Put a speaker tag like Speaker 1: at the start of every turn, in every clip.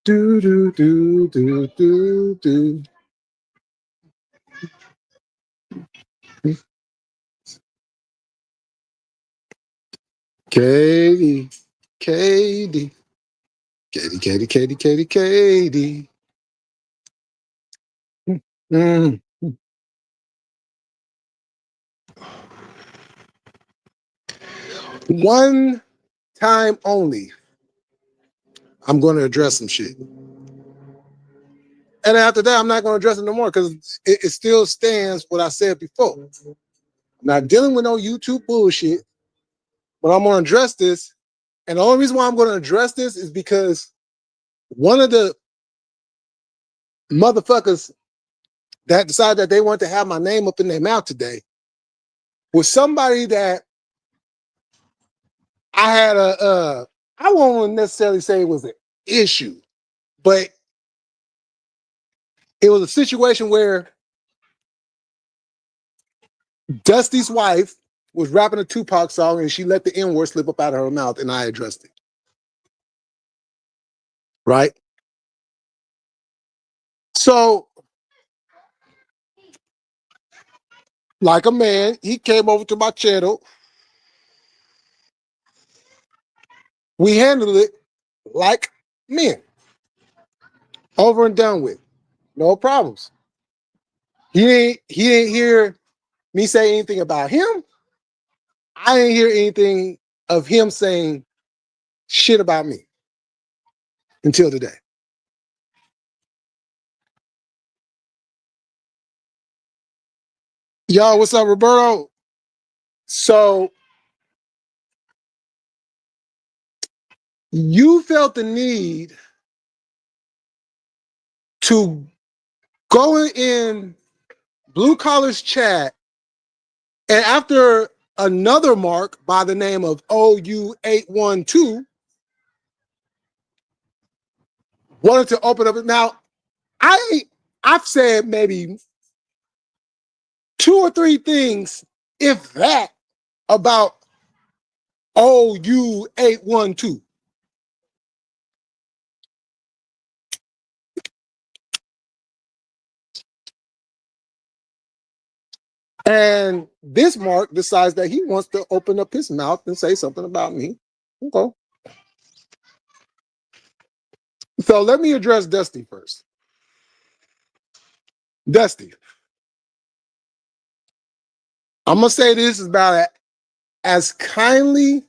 Speaker 1: Do do do do do do. Katie, Katie, Katie, Katie, Katie, Katie, Katie. Mm. One time only, I'm going to address some shit. And after that, I'm not going to address it no more because it still stands what I said before. I'm not dealing with no YouTube bullshit, but I'm going to address this. And the only reason why I'm going to address this is because one of the motherfuckers that decided that they wanted to have my name up in their mouth today was somebody that I had I won't necessarily say it was an issue, but it was a situation where Dusty's wife was rapping a Tupac song and she let the N-word slip up out of her mouth and I addressed it. Right? So, like a man, he came over to my channel. We handled it like men. Over and done with. No problems. He didn't hear me say anything about him. I didn't hear anything of him saying shit about me until today. Yo, what's up, Roberto? So you felt the need to go in Blue Collar's chat, and after another mark by the name of OU812 wanted to open up. Now, I've said maybe 2 or 3 things, if that, about OU812. And this Mark decides that he wants to open up his mouth and say something about me. Okay. So let me address Dusty first. Dusty, I'm going to say this is about as kindly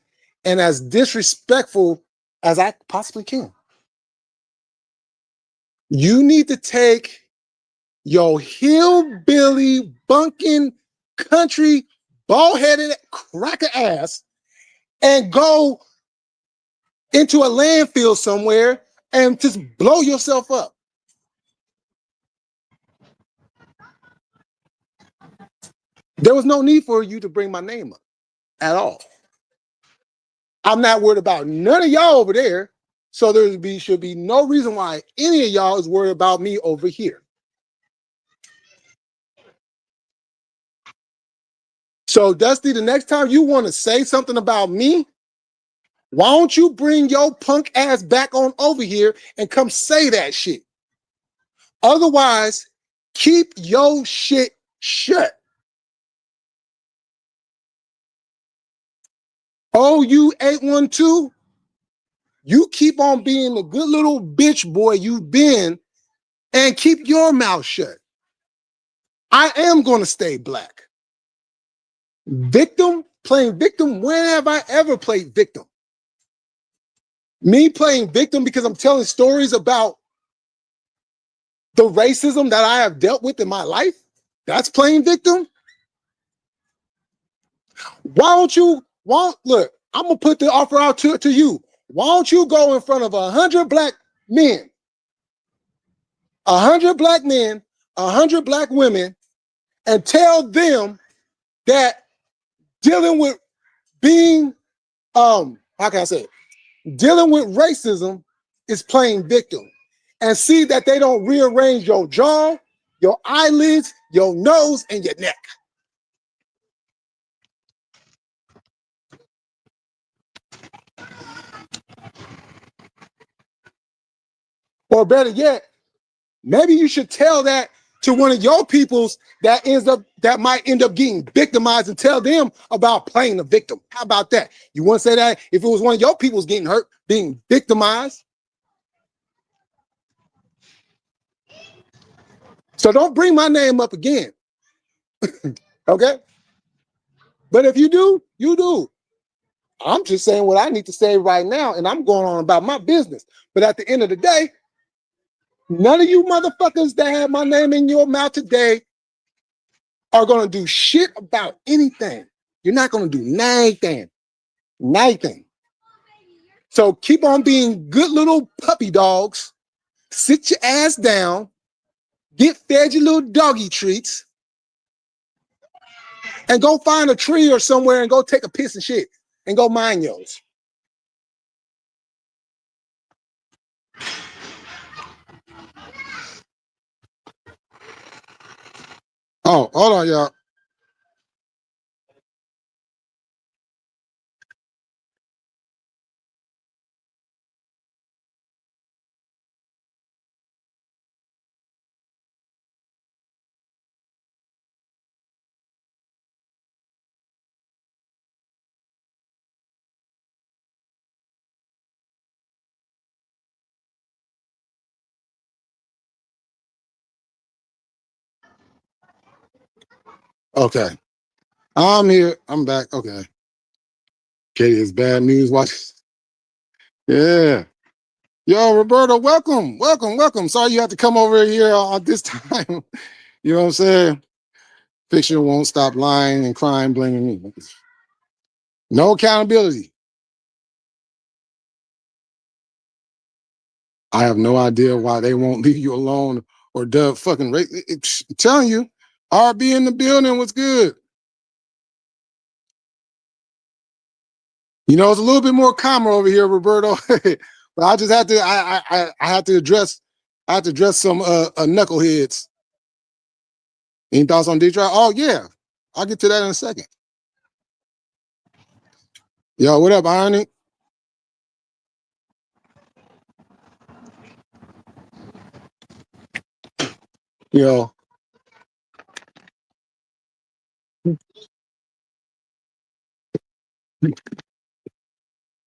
Speaker 1: and as disrespectful as I possibly can. You need to take your hillbilly, bunking, country, bald-headed cracker ass and go into a landfill somewhere and just blow yourself up. There was no need for you to bring my name up at all. I'm not worried about none of y'all over there, so should be no reason why any of y'all is worried about me over here. So, Dusty, the next time you want to say something about me, why don't you bring your punk ass back on over here and come say that shit? Otherwise, keep your shit shut. OU812, you keep on being the good little bitch boy you've been and keep your mouth shut. I am going to stay black. Victim, playing victim, when have I ever played victim? Me playing victim because I'm telling stories about the racism that I have dealt with in my life? That's playing victim? Why don't you, look, I'm going to put the offer out to you. Why don't you go in front of 100 black men, 100 black men, 100 black women, and tell them that dealing with being, how can I say it? Dealing with racism is playing victim, and see that they don't rearrange your jaw, your eyelids, your nose, and your neck. Or better yet, maybe you should tell that to one of your peoples that might end up getting victimized and tell them about playing the victim. How about that? You want to say that if it was one of your peoples getting hurt, being victimized? So don't bring my name up again. Okay? But if you do, you do. I'm just saying what I need to say right now, and I'm going on about my business. But at the end of the day, none of you motherfuckers that have my name in your mouth today are going to do shit about anything. You're not going to do nothing. Nothing. So keep on being good little puppy dogs. Sit your ass down. Get fed your little doggy treats. And go find a tree or somewhere and go take a piss and shit. And go mind yours. Oh, hold on, y'all. Okay. I'm here. I'm back. Okay. Katie is bad news. Watch. Yeah. Yo, Roberto, welcome. Welcome. Welcome. Sorry you have to come over here on this time. You know what I'm saying? Fiction won't stop lying and crying, blaming me. No accountability. I have no idea why they won't leave you alone or dub fucking rape. I'm telling you, RB in the building was good. You know, it's a little bit more calmer over here, Roberto. But I just had to, I had to address, some knuckleheads. Any thoughts on Detroit? Oh yeah, I'll get to that in a second. Yo, what up, Irony? Yo,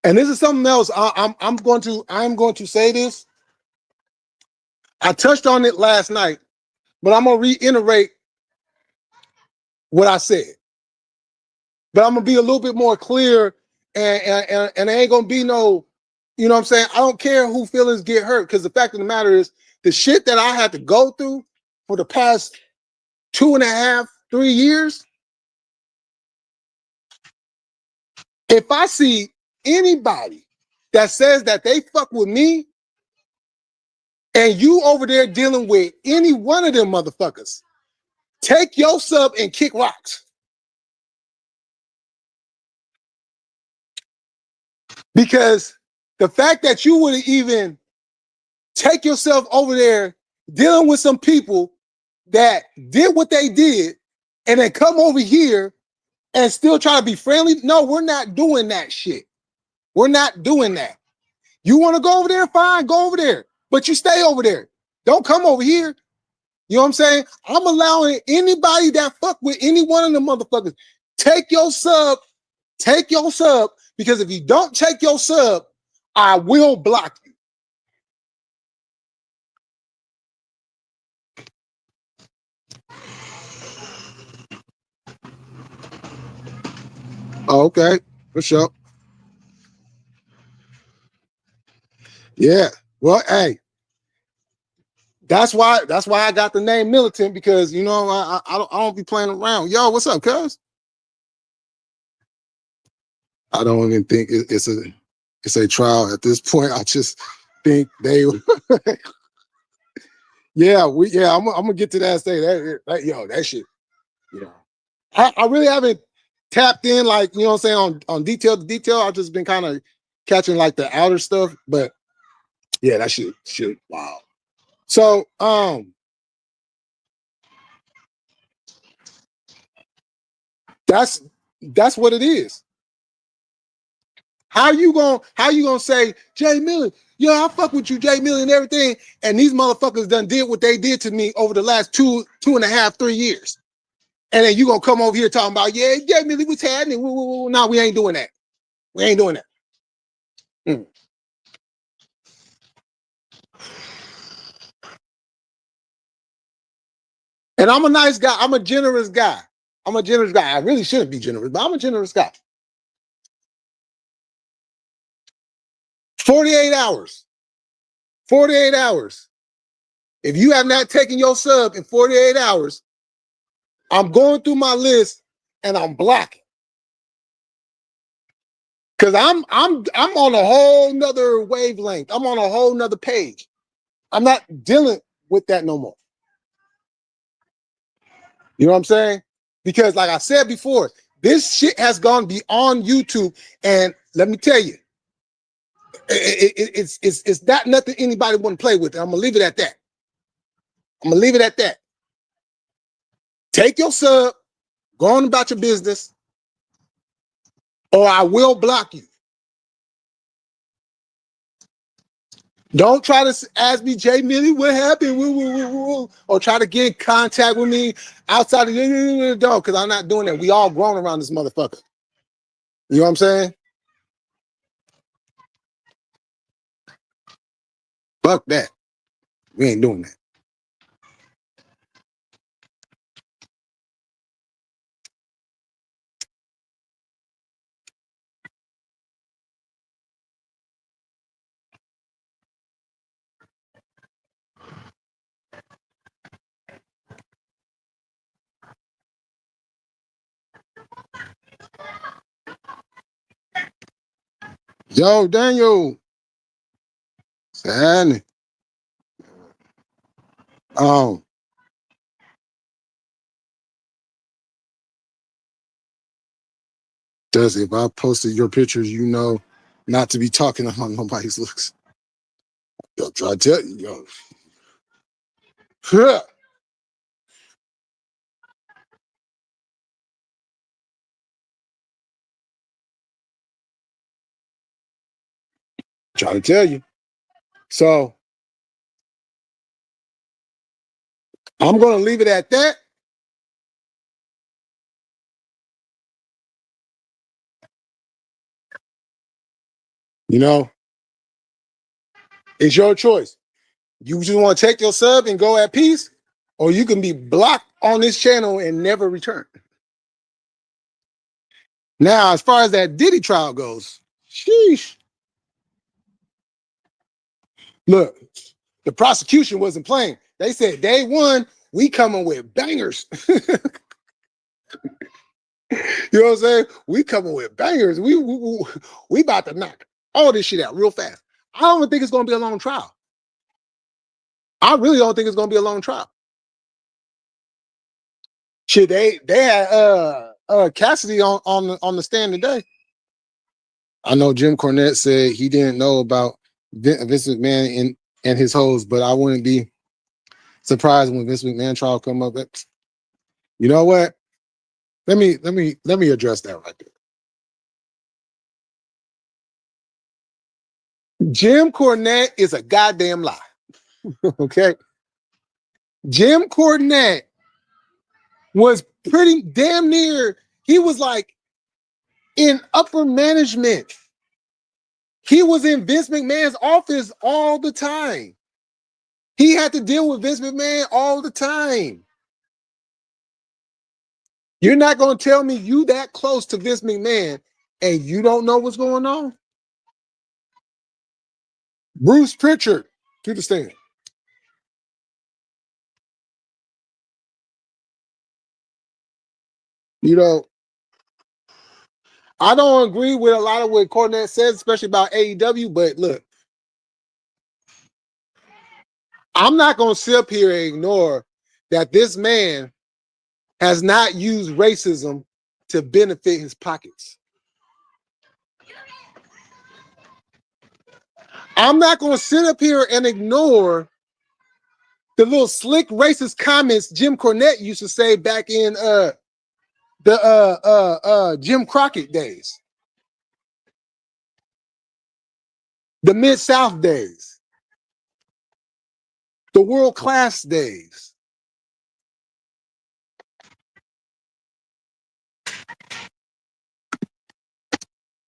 Speaker 1: and this is something else. I'm going to say this. I touched on it last night, but I'm gonna reiterate what I said. But I'm gonna be a little bit more clear, and there ain't gonna be no, you know what I'm saying? I don't care who feelings get hurt, because the fact of the matter is the shit that I had to go through for the past 2.5, 3 years. If I see anybody that says that they fuck with me, and you over there dealing with any one of them motherfuckers, take your sub and kick rocks. Because the fact that you would even take yourself over there dealing with some people that did what they did and then come over here and still try to be friendly. No, we're not doing that shit. We're not doing that. You want to go over there? Fine, go over there. But you stay over there. Don't come over here. You know what I'm saying? I'm allowing anybody that fuck with any one of them motherfuckers, take your sub, because if you don't take your sub, I will block you. Oh, okay, for sure. Yeah. Well, hey, that's why I got the name Militant, because you know I don't be playing around. Yo, what's up, cuz? I don't even think it's a trial at this point. I just think they yeah, I'm gonna get to that stage. That shit. Yeah. I really haven't tapped in, like, you know what I'm saying, on detail to detail. I've just been kind of catching like the outer stuff, but yeah, that shit wow. So that's what it is. How you gonna say, Jay Miller, I fuck with you, Jay Miller, and everything, and these motherfuckers done did what they did to me over the last 2.5, 3 years. And then you gonna come over here talking about, yeah, Jay Miller was happening. No, we ain't doing that. We ain't doing that. And I'm a nice guy. I'm a generous guy. I really shouldn't be generous, but I'm a generous guy. 48 hours. 48 hours. If you have not taken your sub in 48 hours, I'm going through my list and I'm blocking. Because I'm on a whole nother wavelength. I'm on a whole nother page. I'm not dealing with that no more. You know what I'm saying? Because like I said before, this shit has gone beyond YouTube. And let me tell you, it's not nothing anybody want to play with. I'm gonna leave it at that. Take your sub, go on about your business, or I will block you. Don't try to ask me, Jay Millie, what happened? Or try to get in contact with me outside of the door, because I'm not doing that. We all grown around this motherfucker. You know what I'm saying? Fuck that. We ain't doing that. Yo, Daniel. Sandy. Does if I posted your pictures, you know not to be talking about nobody's looks. Yo, try to tell you, yo. Try to tell you. So I'm gonna leave it at that. You know, it's your choice. You just want to take your sub and go at peace, or you can be blocked on this channel and never return. Now, as far as that Diddy trial goes, sheesh. Look, the prosecution wasn't playing. They said day one, we coming with bangers. You know what I'm saying? We coming with bangers. We about to knock all this shit out real fast. I don't even think it's gonna be a long trial. I really don't think it's gonna be a long trial. Shit, they had Cassidy on the stand today. I know Jim Cornette said he didn't know about Vince McMahon and his hoes, but I wouldn't be surprised when Vince McMahon trial come up. You know what? Let me address that right there. Jim Cornette is a goddamn lie. Okay. Jim Cornette was pretty damn near, he was like in upper management. He was in Vince McMahon's office all the time. He had to deal with Vince McMahon all the time. You're not going to tell me you that close to Vince McMahon and you don't know what's going on? Bruce Pritchard to the stand. You know, I don't agree with a lot of what Cornette says, especially about AEW, but look, I'm not going to sit up here and ignore that this man has not used racism to benefit his pockets. I'm not going to sit up here and ignore the little slick racist comments Jim Cornette used to say back in the Jim Crockett days. The Mid-South days. The world-class days.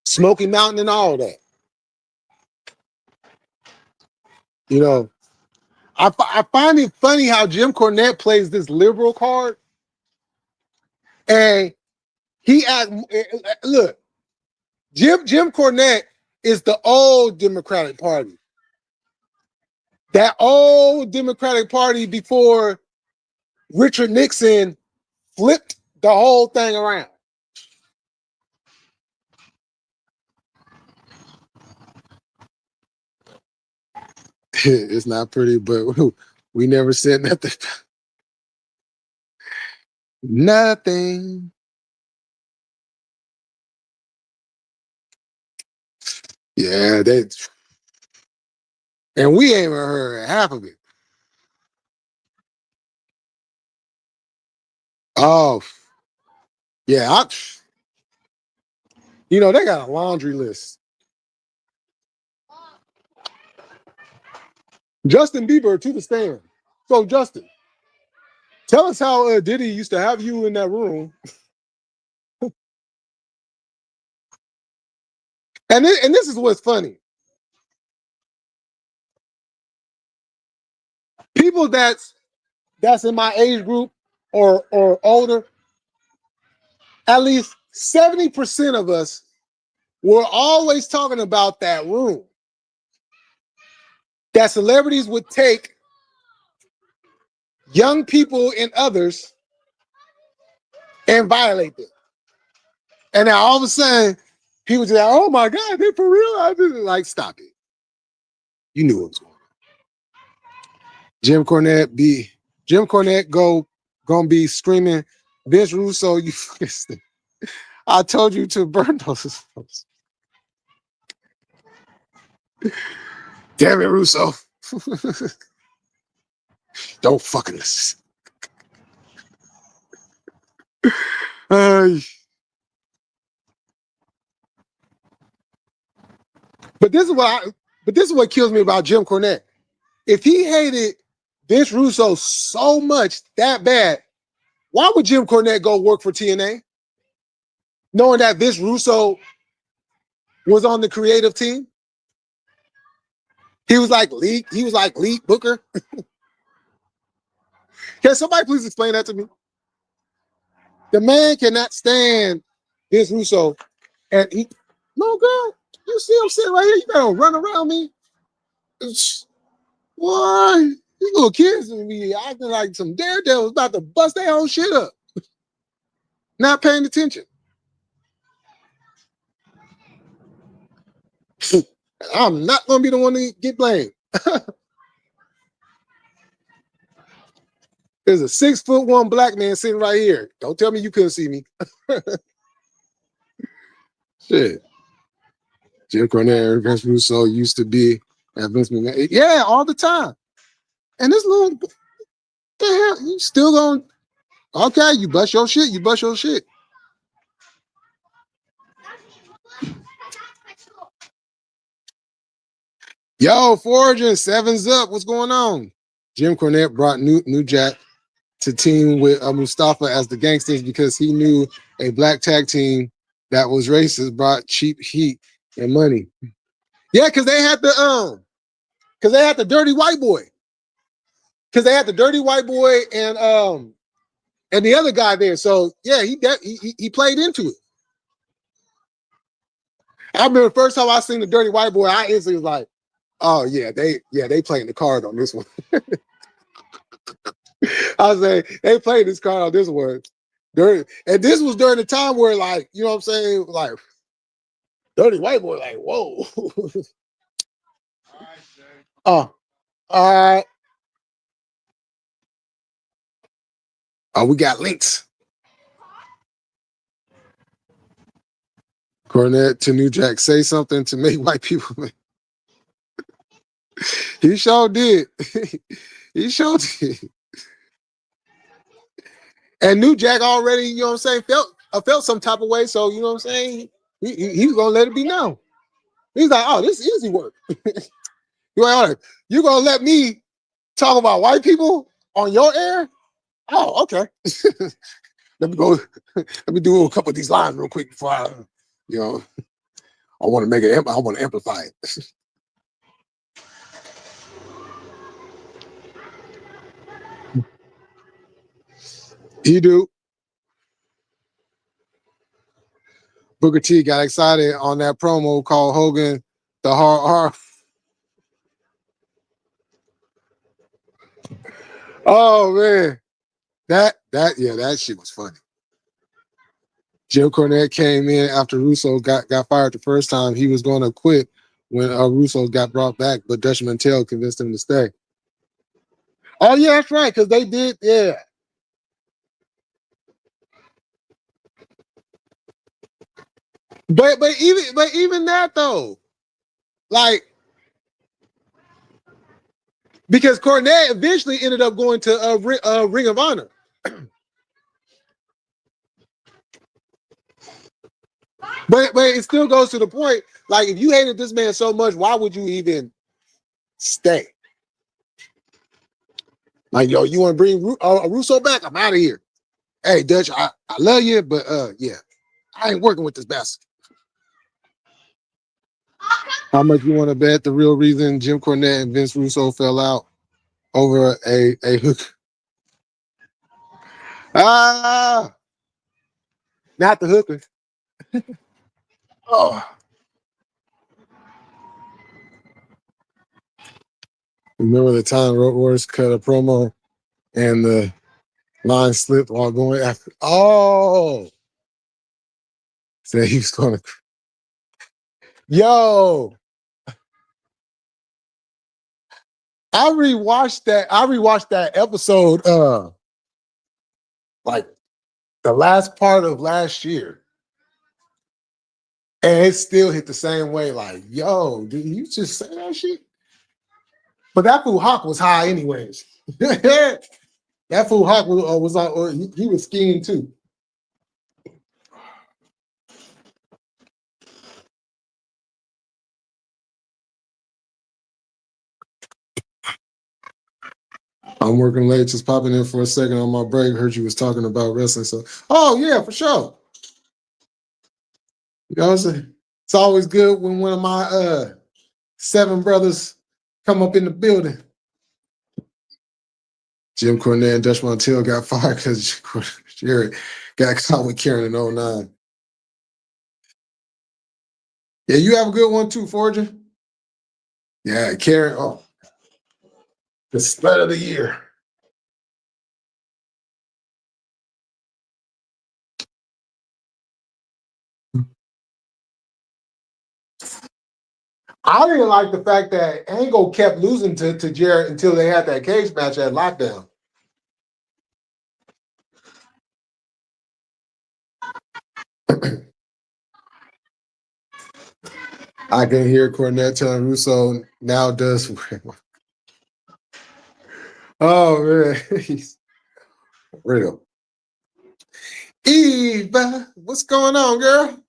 Speaker 1: Smoky Mountain and all that. You know, I find it funny how Jim Cornette plays this liberal card. And look, Jim Cornette is the old Democratic Party. That old Democratic Party before Richard Nixon flipped the whole thing around. It's not pretty, but we never said nothing. Nothing. Yeah, and we ain't even heard half of it. Oh, yeah. They got a laundry list. Justin Bieber to the stand. So, Justin, tell us how Diddy used to have you in that room. And this is what's funny. People that's in my age group or older, at least 70% of us were always talking about that room. That celebrities would take young people and others and violate them. And now all of a sudden, people just like, oh my God, they for real? I just like, stop it. You knew what was going on. Jim Cornette gonna be screaming, Vince Russo, you fucking I told you to burn those posts. Damn it, Russo. Don't fucking listen. But this is what kills me about Jim Cornette. If he hated Vince Russo so much, that bad, why would Jim Cornette go work for TNA? Knowing that Vince Russo was on the creative team? He was like lead booker. Can somebody please explain that to me? The man cannot stand Vince Russo. And no, girl, you see I'm sitting right here. You better run around me. Boy, these little kids and me acting like some daredevils about to bust their own shit up. Not paying attention. I'm not going to be the one to get blamed. There's a 6'1" black man sitting right here. Don't tell me you couldn't see me. Shit. Jim Cornette, Vince Russo used to be at Vince McMahon. Yeah, all the time. And this little, the hell, you still going, okay, you bust your shit, Yo, Foraging, 7's up. What's going on? Jim Cornette brought New Jack to team with Mustafa as the Gangsters because he knew a black tag team that was racist brought cheap heat and money. Yeah, because they had the Dirty White Boy. Because they had the Dirty White Boy and the other guy there. So yeah, he played into it. I remember the first time I seen the Dirty White Boy, I instantly was like, oh yeah, they playing the card on this one. I was saying they played this card on this one. Dirty, and this was during the time where, like, you know what I'm saying, like Dirty White Boy, like, whoa. All right. Oh, we got links. Cornette to New Jack, say something to make white people. He sure did. He sure did. And New Jack already, you know what I'm saying, felt some type of way. So, you know what I'm saying? He was going to let it be known. He's like, oh, this is easy work. You're like, you gonna let me talk about white people on your air? Oh, okay. Let me go. Let me do a couple of these lines real quick before I, you know, I want to make it. I want to amplify it. You do. Booker T got excited on that promo called Hogan the Hard R. Oh man, that shit was funny. Jim Cornette came in after Russo got fired the first time. He was going to quit when Russo got brought back, but Dutch Mantell convinced him to stay. Oh yeah, that's right, because they did, yeah. But even that though, like, because Cornette eventually ended up going to Ring of Honor. But it still goes to the point, like, if you hated this man so much, why would you even stay? Like, yo, you want to bring Russo back? I'm out of here. Hey, Dutch, I love you, but yeah, I ain't working with this bastard. How much you want to bet the real reason Jim Cornette and Vince Russo fell out over a hook? Not the hooker. Oh. Remember the time Road Warriors cut a promo and the line slipped while going after? Oh. Said he was going to. Yo. I rewatched that episode like the last part of last year. And it still hit the same way, like, yo, did you just say that shit? But that fool Hawk was high anyways. That fool Hawk was on, he was skiing too. I'm working late, just popping in for a second on my break. Heard you was talking about wrestling. So, oh yeah, for sure. You know, it's always good when one of my 7 brothers come up in the building. Jim Cornette and Dutch Mantell got fired because Jared got caught with Karen in 09. Yeah, you have a good one too, Forger. Yeah, Karen. Oh, the spread of the year. I didn't like the fact that Angle kept losing to Jarrett until they had that cage match at Lockdown. I can hear Cornette telling Russo now does. Oh man, he's real. Eva, what's going on, girl?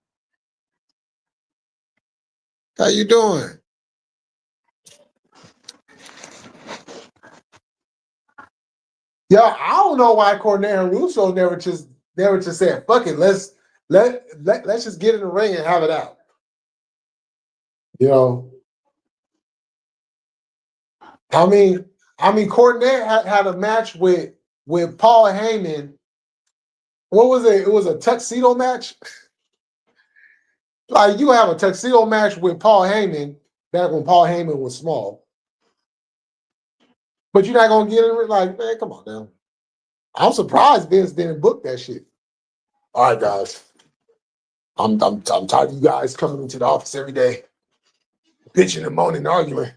Speaker 1: How you doing? Yeah, I don't know why Cornette and Russo never just said, fuck it, let's just get in the ring and have it out. You know, I mean, Cornette had a match with Paul Heyman. What was it? It was a tuxedo match. Like, you have a tuxedo match with Paul Heyman back when Paul Heyman was small, but you're not gonna get it. Like, man, come on now. I'm surprised Vince didn't book that shit. All right, guys. I'm tired of you guys coming into the office every day, bitching and moaning and arguing.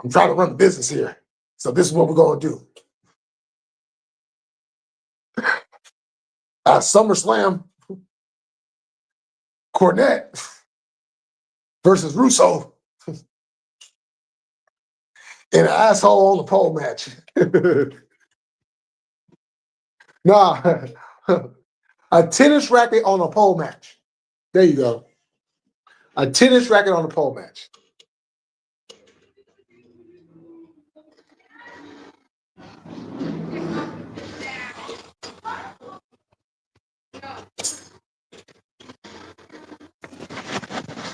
Speaker 1: I'm trying to run the business here. So this is what we're gonna do. At SummerSlam, Cornette versus Russo in an asshole on the pole match. Nah, a tennis racket on a pole match. There you go. A tennis racket on a pole match.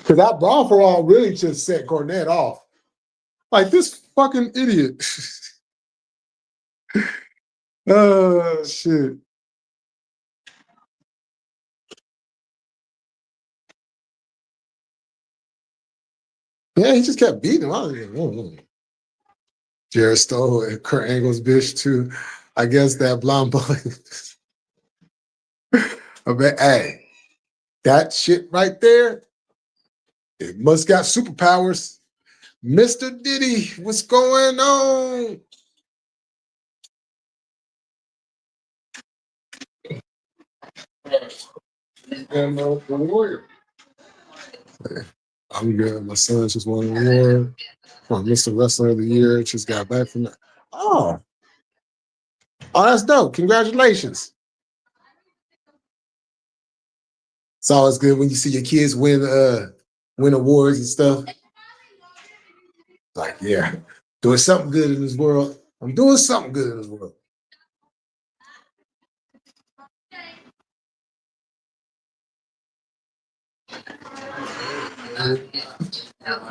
Speaker 1: Because that brawl for all really just set Cornette off. Like this fucking idiot. Oh, shit. Yeah, he just kept beating him. I was like, Jared Stoll and Kurt Angle's bitch, too. I guess that blonde boy. Hey, that shit right there, it must got superpowers. Mr. Diddy, what's going on? I'm good. My son just won an award from Mr. Wrestler of the Year. Just got back from that. Oh, that's dope. Congratulations. It's always good when you see your kids win awards and stuff. Like, yeah, doing something good in this world. I'm doing something good in this world.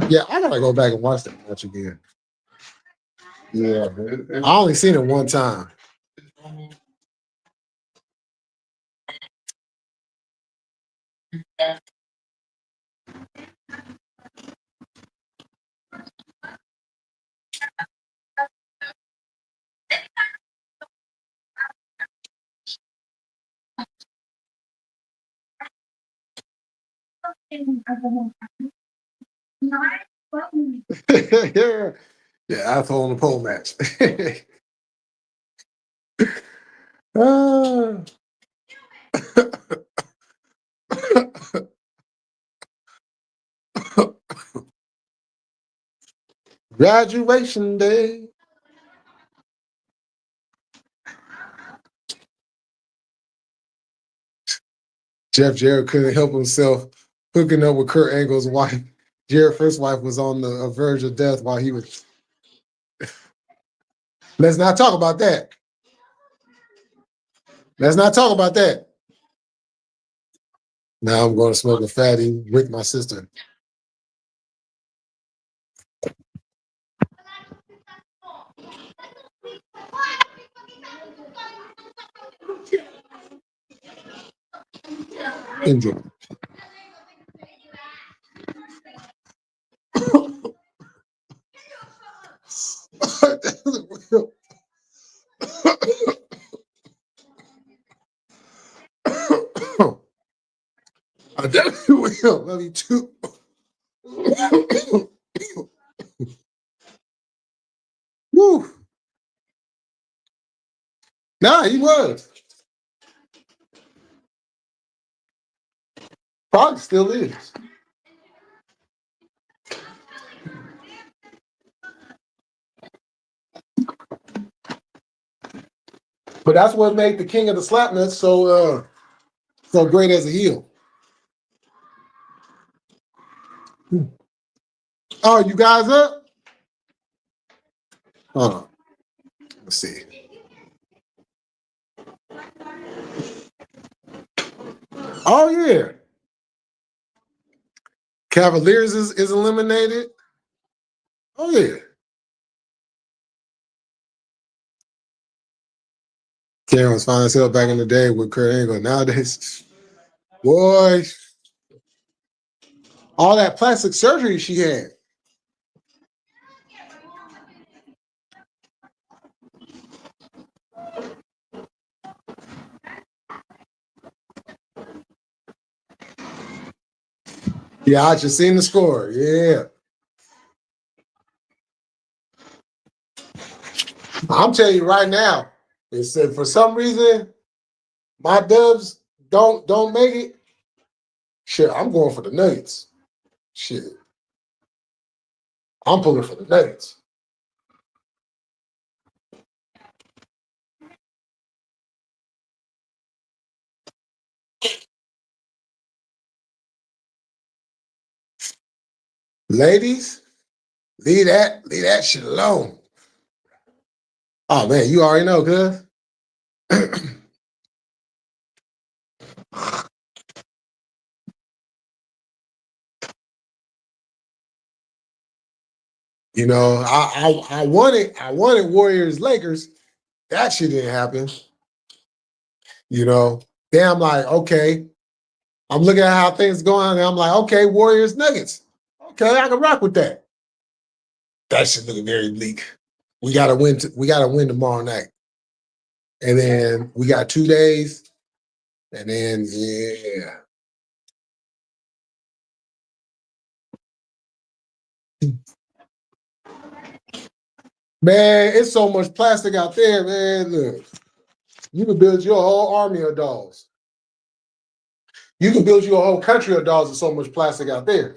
Speaker 1: Yeah, I gotta go back and watch that match again. Yeah, I only seen it one time. Yeah, asshole on the pole match. Graduation day. Jeff Jarrett couldn't help himself hooking up with Kurt Angle's wife. Jarrett's first wife was on the verge of death while he was. Let's not talk about that. Let's not talk about that. Now I'm going to smoke a fatty with my sister. Enjoy. I definitely will. Love you too. Woo. Nah, he was. Probably still is. But that's what made the king of the slapnuts so great as a heel. Oh, you guys up? Hold on. Let's see. Oh, yeah. Cavaliers is eliminated. Oh, yeah. Karen was fine as hell back in the day with Kurt Angle. Nowadays, boy, all that plastic surgery she had. Yeah, I just seen the score. Yeah. I'm telling you right now, it said for some reason my Dubs don't make it. Shit, I'm going for the Nuggets. Shit. I'm pulling for the Nuggets. Ladies, leave that shit alone. Oh man, you already know, cuz. You know, I wanted Warriors Lakers. That shit didn't happen. You know, then I'm like, okay. I'm looking at how things going, and I'm like, okay, Warriors Nuggets. Okay, I can rock with that. That shit looking very bleak. We gotta win. We gotta win tomorrow night, and then we got 2 days, and then yeah. Man, it's so much plastic out there, man. Look, you can build your whole army of dolls. You can build you a whole country of dolls with so much plastic out there.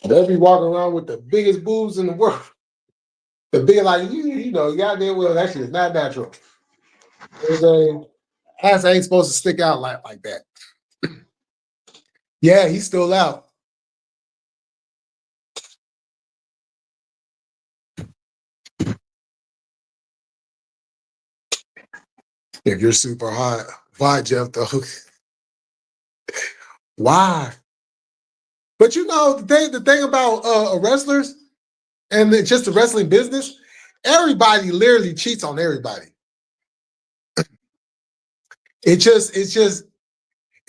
Speaker 1: They'll be walking around with the biggest boobs in the world. The big, like, you know, goddamn well, that shit is not natural. Ass ain't supposed to stick out like that. Yeah, he's still out. If you're super hot, why, Jeff? Though, why? But you know, the thing about wrestlers and just the wrestling business, everybody literally cheats on everybody. It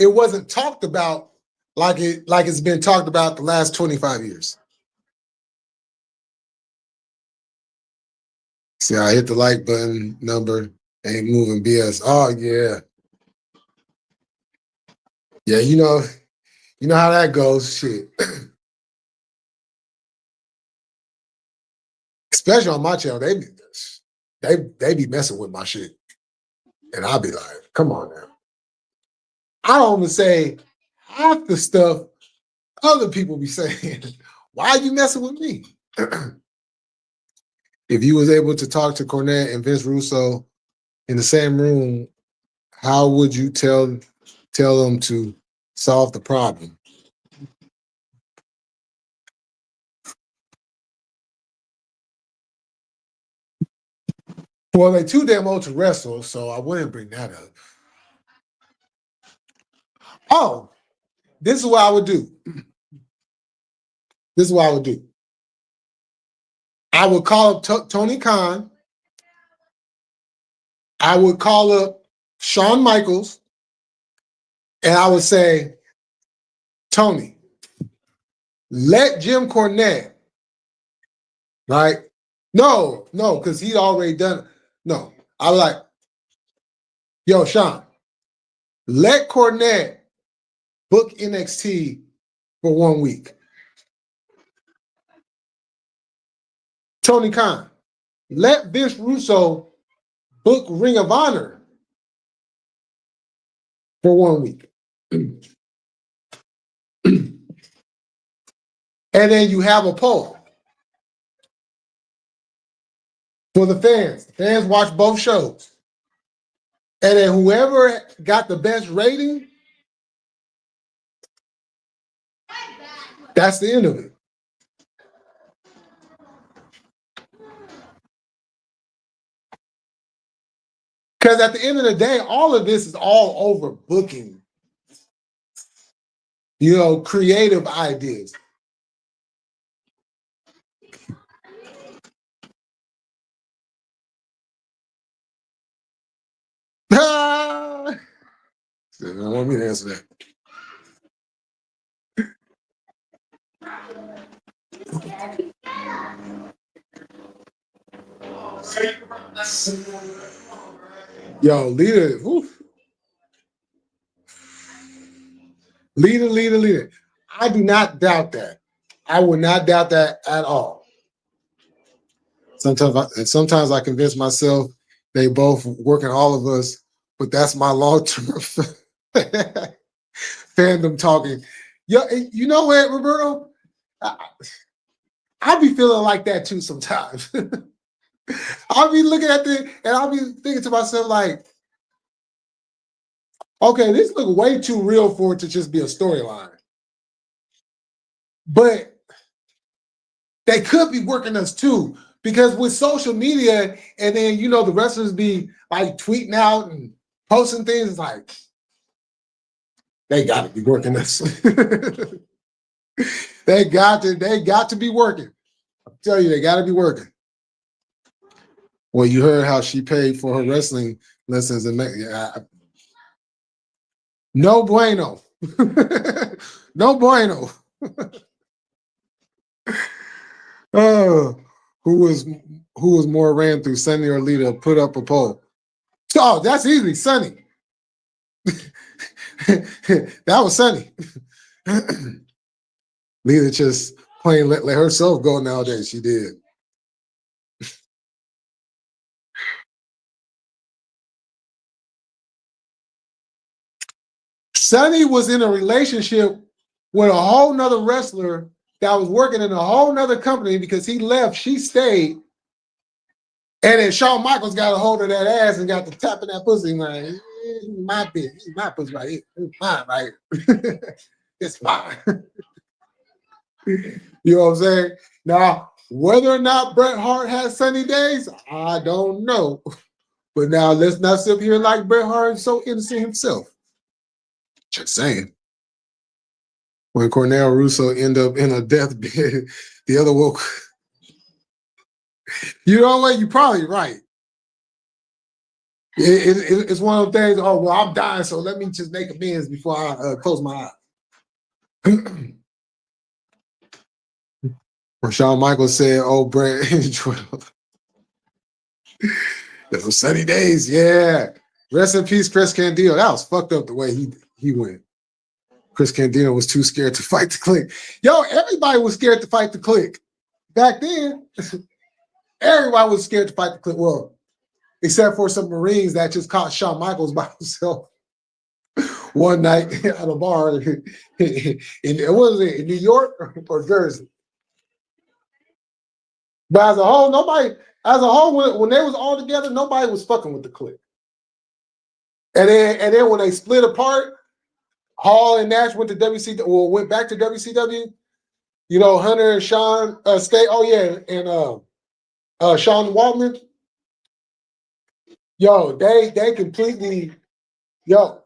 Speaker 1: wasn't talked about like it's been talked about the last 25 years. See, I hit the like button number, ain't moving BS. Oh yeah. Yeah, you know how that goes. Shit. Especially on my channel, they be messing with my shit. And I'll be like, come on now. I don't even say half the stuff other people be saying. Why are you messing with me? If you was able to talk to Cornette and Vince Russo in the same room, how would you tell them to solve the problem? Well, they're too damn old to wrestle, so I wouldn't bring that up. Oh, this is what I would do. This is what I would do. I would call up Tony Khan. I would call up Shawn Michaels, and I would say, Tony, let Jim Cornette, right? No, because he'd already done it. No, I was like, yo, Shawn, let Cornette book NXT for 1 week. Tony Khan, let Vince Russo book Ring of Honor for 1 week. And then you have a poll for the fans. The fans watch both shows. And then whoever got the best rating, that's the end of it. Because at the end of the day, all of this is all over booking. You know, creative ideas. I don't want me to answer that. Yo, leader. Leader. I do not doubt that. I would not doubt that at all. Sometimes I convince myself they both working all of us, but that's my long-term fandom talking. Yo, you know what, Roberto? I be feeling like that too sometimes. I'll be looking at it and I'll be thinking to myself like, okay, this looks way too real for it to just be a storyline. But they could be working us too, because with social media and then, you know, the wrestlers be like tweeting out and posting things, it's like, they got to be working us. They got to be working. I tell you, they got to be working. Well, you heard how she paid for her wrestling lessons, and no bueno, no bueno. Who was more ran through, Sunny or Lita? Put up a poll. Oh, that's easy, Sunny. That was Sunny. Lita just plain let herself go nowadays. She did. Sunny was in a relationship with a whole nother wrestler that was working in a whole nother company because he left, she stayed. And then Shawn Michaels got a hold of that ass and got to tapping that pussy like, my bitch, my pussy right here. It's mine right here. It's mine. You know what I'm saying? Now, whether or not Bret Hart has sunny days, I don't know. But now let's not sit here like Bret Hart is so innocent himself. Just saying. When Cornell Russo end up in a deathbed, the other woke. You know what? You're probably right. It's one of those things. Oh, well, I'm dying, so let me just make amends before I close my eyes. When Shawn Michaels said, "Oh, Bret, there's some sunny days." Yeah. Rest in peace, Chris Candido. That was fucked up the way he went. Chris Candido was too scared to fight the Click. Yo, everybody was scared to fight the Click. Back then, everybody was scared to fight the Click. Well, except for some Marines that just caught Shawn Michaels by himself one night at a bar in New York or Jersey. But as a whole, when they was all together, nobody was fucking with the Click. And then when they split apart, Hall and Nash went to WCW, or went back to WCW. You know, Hunter and Sean stay. Oh yeah, and Sean Waltman. Yo, they completely. Yo,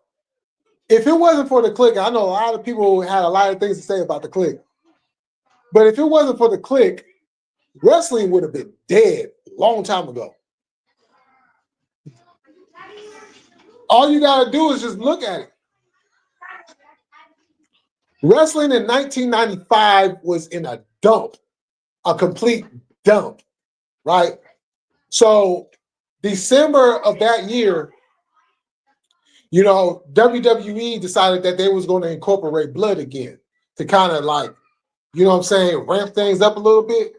Speaker 1: if it wasn't for the Click, I know a lot of people had a lot of things to say about the Click. But if it wasn't for the Click, wrestling would have been dead a long time ago. All you gotta do is just look at it. Wrestling in 1995 was in a dump, a complete dump, right? So December of that year, you know, WWE decided that they was going to incorporate blood again to kind of like, you know what I'm saying, ramp things up a little bit.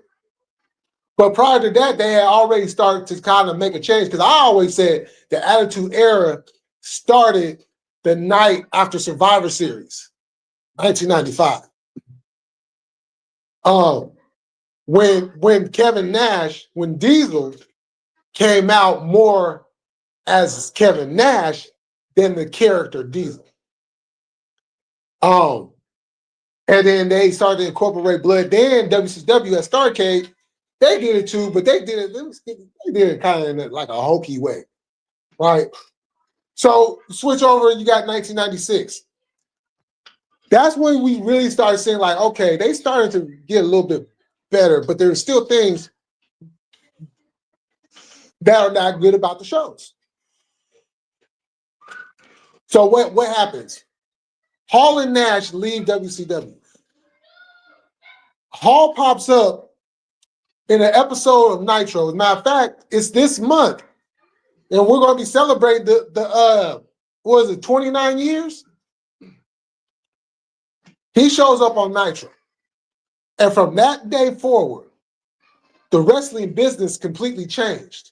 Speaker 1: But prior to that, they had already started to kind of make a change, because I always said the Attitude Era started the night after Survivor Series, 1995. When Kevin Nash, when Diesel came out more as Kevin Nash than the character Diesel. And then they started to incorporate blood. Then WCW at Starrcade, they did it too, but they did it kind of like a hokey way, right? So switch over, you got 1996. That's when we really started seeing like, okay, they started to get a little bit better, but there's still things that are not good about the shows. So what happens? Hall and Nash leave WCW. Hall pops up in an episode of Nitro. As a matter of fact, it's this month, and we're going to be celebrating the what is it, 29 years? He shows up on Nitro, and from that day forward, the wrestling business completely changed.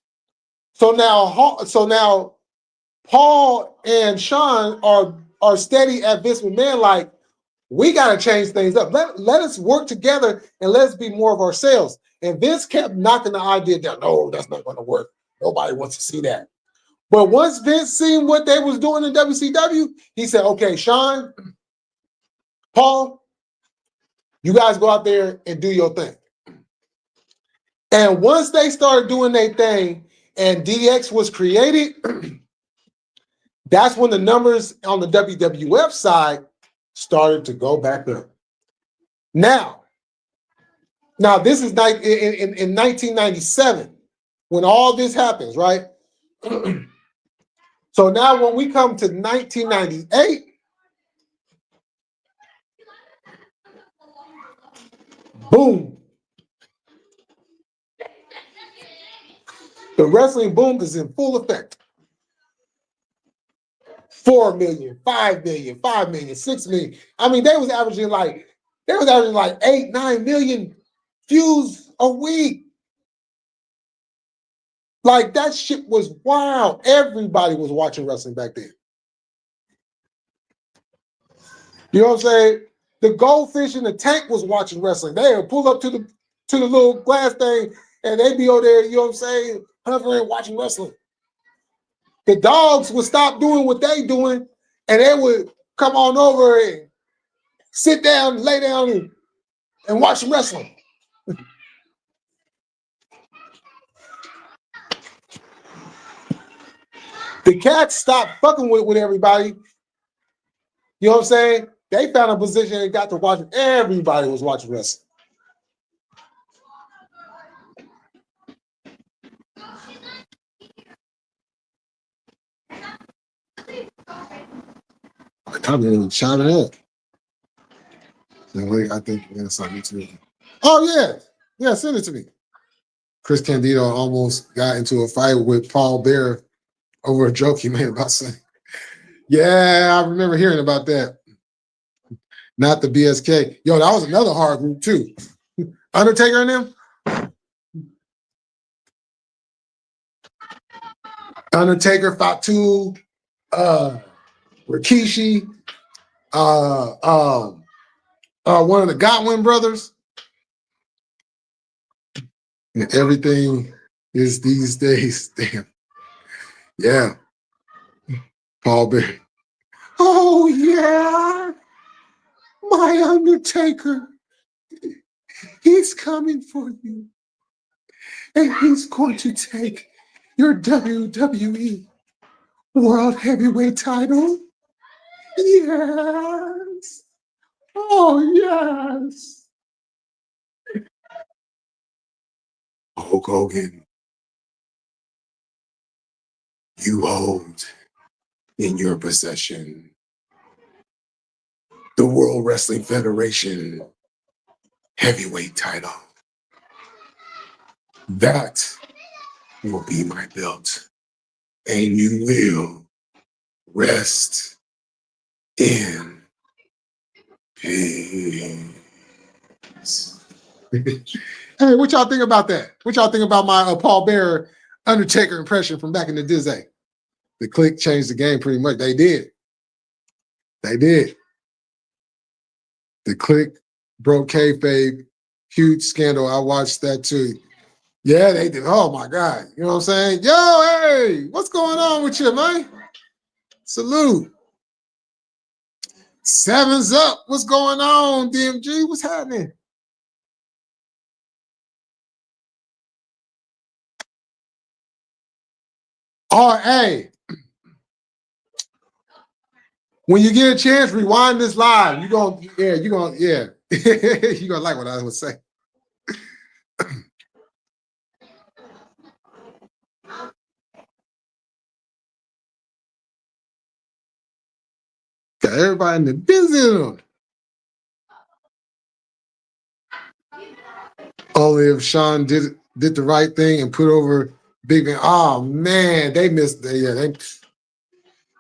Speaker 1: So now Paul and Sean are steady at Vince McMahon, like, we got to change things up. Let us work together and let's be more of ourselves. And Vince kept knocking the idea down. No, that's not going to work. Nobody wants to see that. But once Vince seen what they was doing in WCW, he said, okay, Sean, Paul, you guys go out there and do your thing. And once they started doing their thing and DX was created, that's when the numbers on the WWF side started to go back up. Now this is like in 1997 when all this happens, right? So now when we come to 1998, boom. The wrestling boom is in full effect. 4 million, 5 million, 5 million, 6 million. I mean, they was averaging like 8, 9 million views a week. Like that shit was wild. Everybody was watching wrestling back then. You know what I'm saying? The goldfish in the tank was watching wrestling. They would pull up to the little glass thing and they'd be over there, you know what I'm saying, hovering, watching wrestling. The dogs would stop doing what they doing and they would come on over and sit down, lay down and watch some wrestling. The cats stopped fucking with everybody. You know what I'm saying? They found a position and got to watch it. Everybody was watching wrestling. I've been shouting up. I think that's something too. Oh yeah. Yeah, send it to me. Chris Candido almost got into a fight with Paul Bearer over a joke he made about saying. Yeah, I remember hearing about that. Not the BSK. Yo, that was another hard group too. Undertaker and them. Undertaker, Fatu, Rikishi, one of the Godwin brothers. And everything is these days. Damn. Yeah. Paul Bearer. Oh, yeah. My Undertaker. He's coming for you. And he's going to take your WWE World Heavyweight title. Yes. Oh, yes. Hulk Hogan, you hold in your possession the World Wrestling Federation heavyweight title. That will be my belt, and you will rest in peace. Hey, what y'all think about that? What y'all think about my Paul Bearer Undertaker impression from back in the day? The Click changed the game pretty much. They did. They did. The Click broke kayfabe, huge scandal. I watched that too. Yeah, they did. Oh my God. You know what I'm saying? Yo, hey, what's going on with you, man? Salute. Sevens up. What's going on, DMG? What's happening? Oh, hey. When you get a chance, rewind this live. You're gonna like what I would say. Got everybody in the business. Only if Sean did the right thing and put over Big Ben. Oh man, they missed it.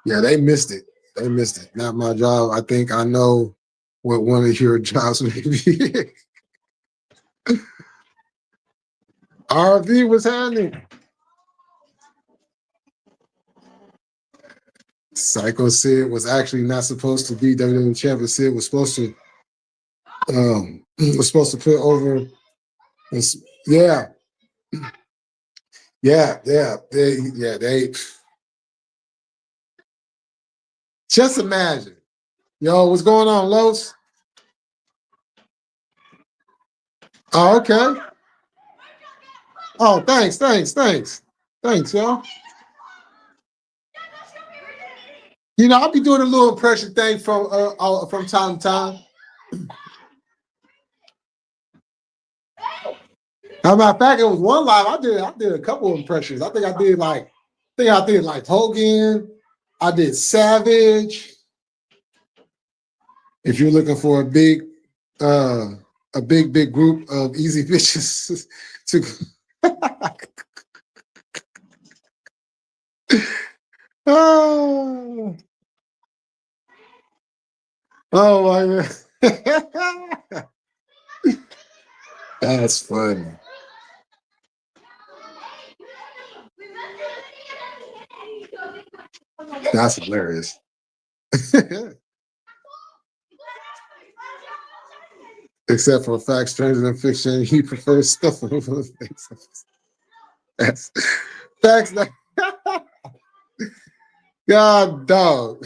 Speaker 1: They missed it. They missed it. Not my job. I think I know what one of your jobs may be. RV was happening. Psycho Sid was actually not supposed to be WWE champion. Sid was supposed to Was supposed to put over this, yeah. They just imagine. Yo, what's going on, Los? Oh, okay. Oh, thanks, y'all. You know, I'll be doing a little impression thing from time to time. As a matter of fact, it was one live. I did a couple of impressions. I think I did like Hogan. I did Savage. If you're looking for a big group of easy bitches to oh my god. That's funny. That's hilarious. Except for facts, stranger than fiction, he prefers stuff over things. That's facts. God, dog.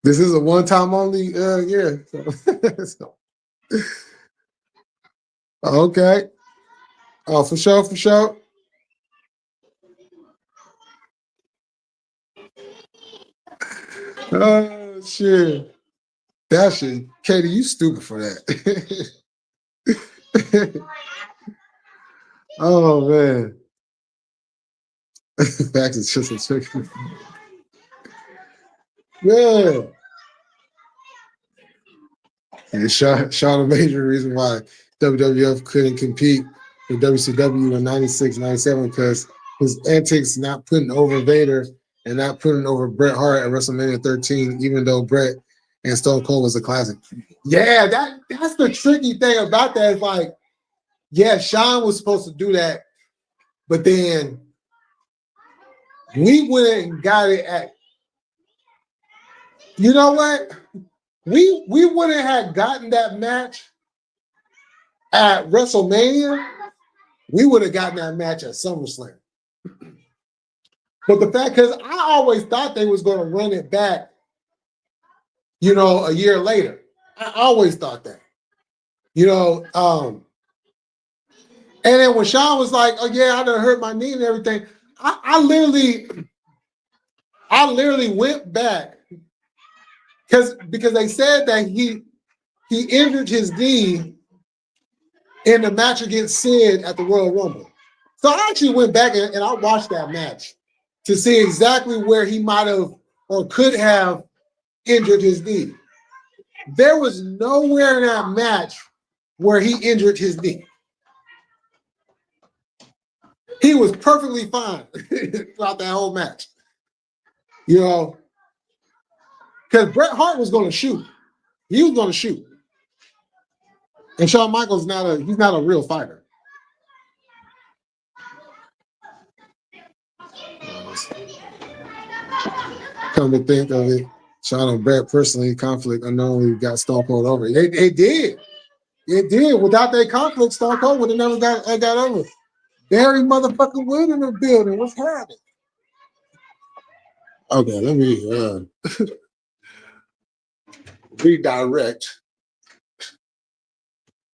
Speaker 1: This is a one-time only. Yeah. So. Okay. Oh, for sure. Oh shit. That shit, Katie, you stupid for that. Oh man. Facts is just a chicken. Yeah. And Sean, a major reason why WWF couldn't compete with WCW in 96, 97 because his antics not putting over Vader and not putting over Bret Hart at WrestleMania 13, even though Bret and Stone Cold was a classic. Yeah, that's the tricky thing about that. Is like, yeah, Sean was supposed to do that, but then we went and got it at. You know what? We wouldn't have gotten that match at WrestleMania. We would have gotten that match at SummerSlam. But the fact, because I always thought they was going to run it back, you know, a year later. I always thought that. You know, and then when Sean was like, oh yeah, I done hurt my knee and everything, I literally went back because they said that he injured his knee in the match against Sid at the Royal Rumble. So I actually went back and I watched that match to see exactly where he might have or could have injured his knee. There was nowhere in that match where he injured his knee. He was perfectly fine throughout that whole match. You know, because Bret Hart was going to shoot. He was going to shoot. And Shawn Michaels he's not a real fighter. Come to think of it, Shawn and Bret personally conflict unknowingly got Stone Cold over. It did. It did. Without that conflict, Stone Cold would have never got over. Barry motherfucking Wood in the building. What's happening? Okay, let me redirect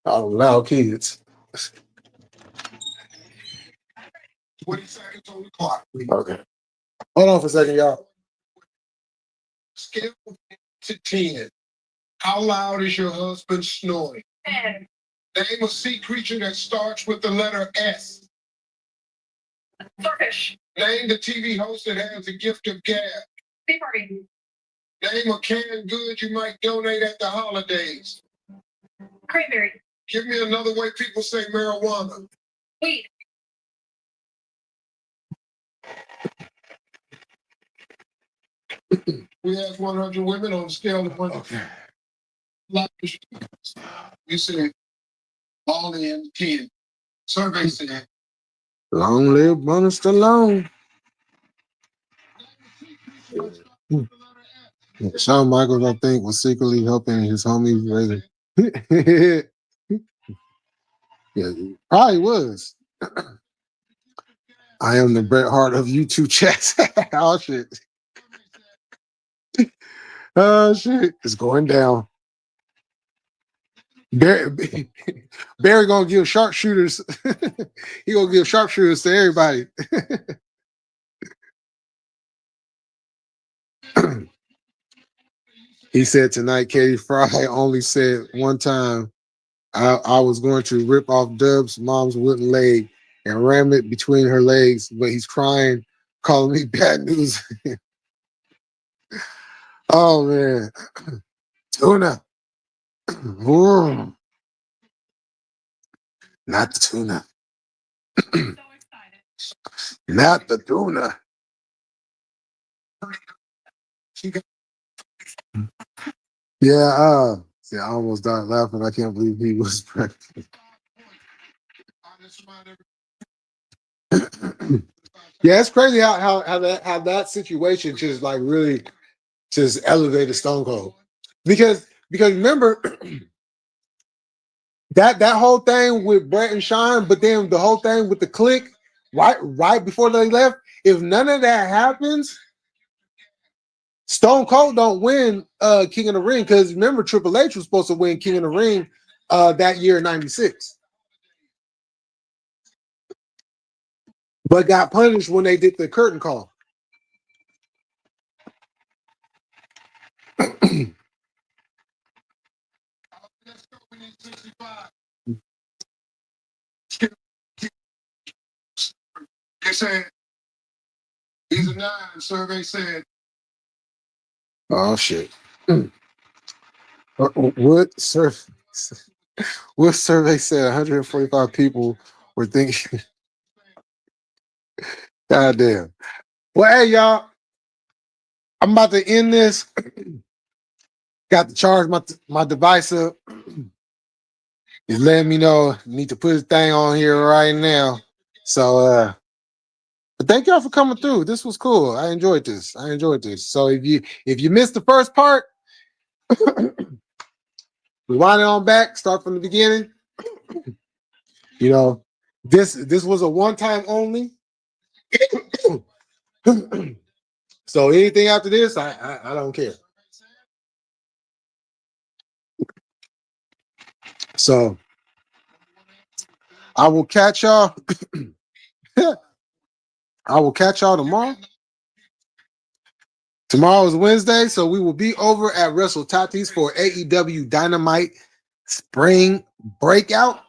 Speaker 1: our loud kids. 20 seconds on the clock, please. Okay. Hold on for a second, y'all. Scale to 10. How loud is your husband snoring? 10. Name a sea creature that starts with the letter S. Starfish. Name the TV host that has a gift of gab. Name a canned good you might donate at the holidays. Cranberry. Give me another way people say marijuana. Weed. We asked 100 women on a scale of 1 to 10. You said all in 10. Survey said long live Bonus Stallone. Shawn Michaels, I think, was secretly helping his homies raise it. Yeah, he probably was. I am the Bret Hart of YouTube chats. Oh shit. Oh shit. It's going down. Barry, Barry gonna give sharpshooters. He gonna give sharpshooters to everybody. He said tonight, Katie Fry only said one time I was going to rip off Dub's mom's wooden leg and ram it between her legs, but he's crying, calling me bad news. Oh man. Tuna. Ooh, not the tuna. Not the tuna. Yeah, yeah, I almost died laughing. I can't believe he was pregnant. Yeah, it's crazy how that situation just like really just elevated Stone Cold. Because remember that whole thing with Brett and Sean, but then the whole thing with the click right before they left. If none of that happens, Stone Cold don't win King of the Ring, because remember Triple H was supposed to win King of the Ring that year in '96, but got punished when they did the curtain call. They said he's a 9. Survey said. Oh shit. What survey? What survey said 145 people were thinking? God damn. Well, hey y'all, I'm about to end this. Got to charge my device up. He's letting me know need to put his thing on here right now. So but thank y'all for coming through. This was cool. I enjoyed this. So if you missed the first part, rewind it on back, start from the beginning. You know, this was a one-time only. So anything after this, I don't care. So I will catch y'all. I will catch y'all tomorrow. Tomorrow is Wednesday, so we will be over at Wrestle Tatis for AEW Dynamite Spring Breakout.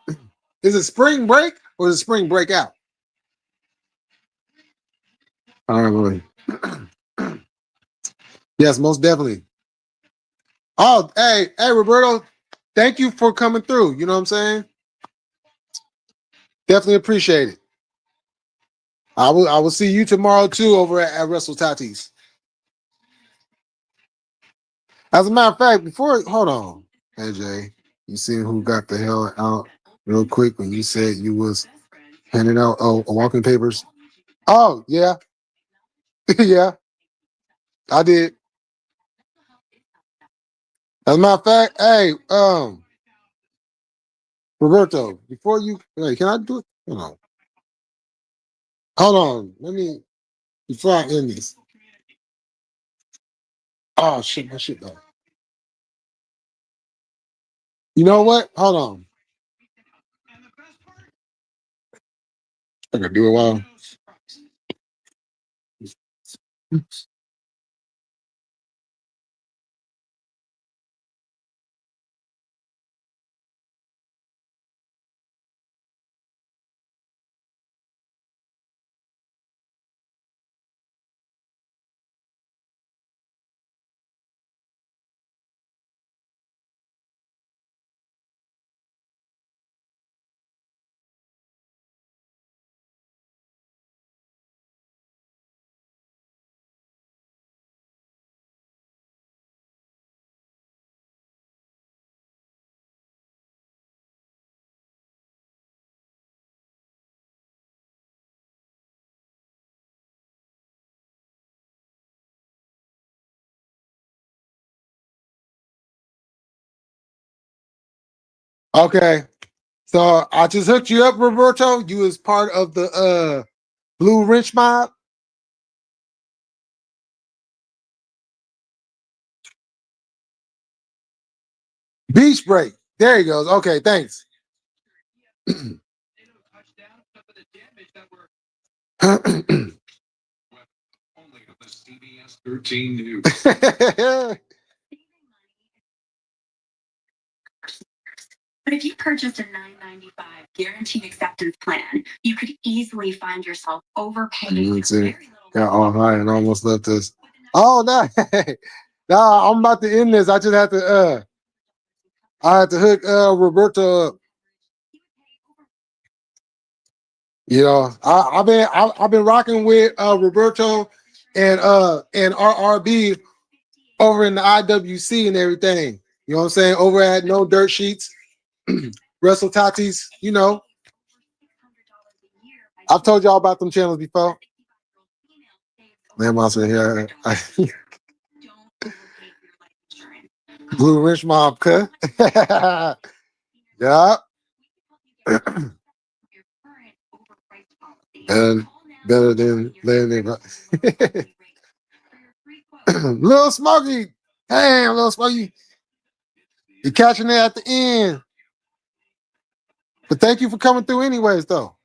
Speaker 1: Is it spring break or is it spring breakout? All right, boy. Yes, most definitely. Oh, hey, Roberto, thank you for coming through. You know what I'm saying? Definitely appreciate it. I will see you tomorrow too over at Wrestle Tatis. As a matter of fact, hold on, AJ, you seen who got the hell out real quick when you said you was handing out walking papers? Oh yeah, yeah, I did. As a matter of fact, hey, Roberto, before you, hey, can I do it? Hold on, let me before I end this. Oh shit, my shit though. You know what? Hold on, I can do it while. Okay. So I just hooked you up, Roberto. You was part of the Blue Wrench Mob. Beach break. There he goes. Okay, thanks.
Speaker 2: CBS 13 News.
Speaker 3: But if you purchased a $9.95 guaranteed acceptance plan, you could easily find yourself overpaying.
Speaker 1: Got online and almost left us. Oh no, no, I'm about to end this. I just have to I had to hook Roberto up. You know, I've been rocking with Roberto and RRB over in the IWC and everything. You know what I'm saying? Over at No Dirt Sheets, Wrestle Tatis, you know. I've told y'all about them channels before. Man, I'm here. Blue Wrench Mob, cut. Yeah. And better than Little Smokey. Damn, Little Smokey. You're catching it at the end. But thank you for coming through anyways, though.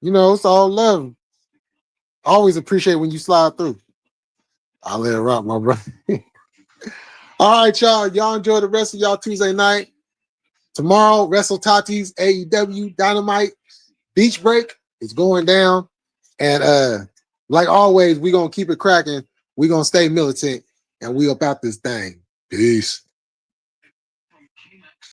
Speaker 1: You know, it's all love. Always appreciate when you slide through. I'll let it rock, my brother. All right, y'all. Y'all enjoy the rest of y'all Tuesday night. Tomorrow, Wrestle Tatis, AEW, Dynamite, Beach Break is going down. And like always, we're going to keep it cracking. We're going to stay militant. And we about this thing. Peace.